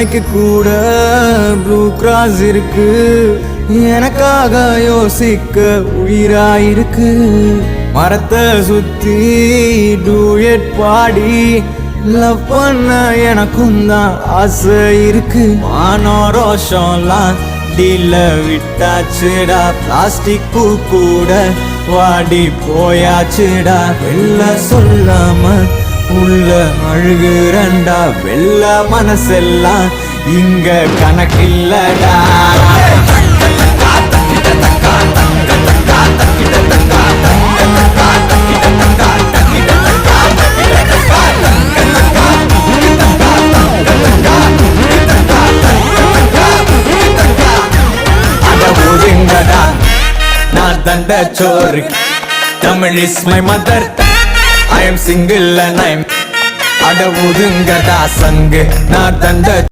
நாய்க்கு கூட blue cross இருக்கு, எனக்காக யோசிக்க உயிராயிருக்கு. மரத்தை சுத்தி டூயட் பாடி லவ் பண்ண எனக்கும் தான் ஆசை இருக்கு. மானோ ரோஷம்லாம் டீல விட்டாச்சுடா, பிளாஸ்டிக் பூ கூட வாடி போயாச்சுடா. வெளில சொல்லாம உள்ள அழுகுறண்டா, வெள்ள மனசெல்லாம் இங்க கணக்கில்லடா. நான் தண்ட சோறு, Tamil is my mother. I am single and I'm அட ஒதுங்கடா சங்கு, நான் தந்த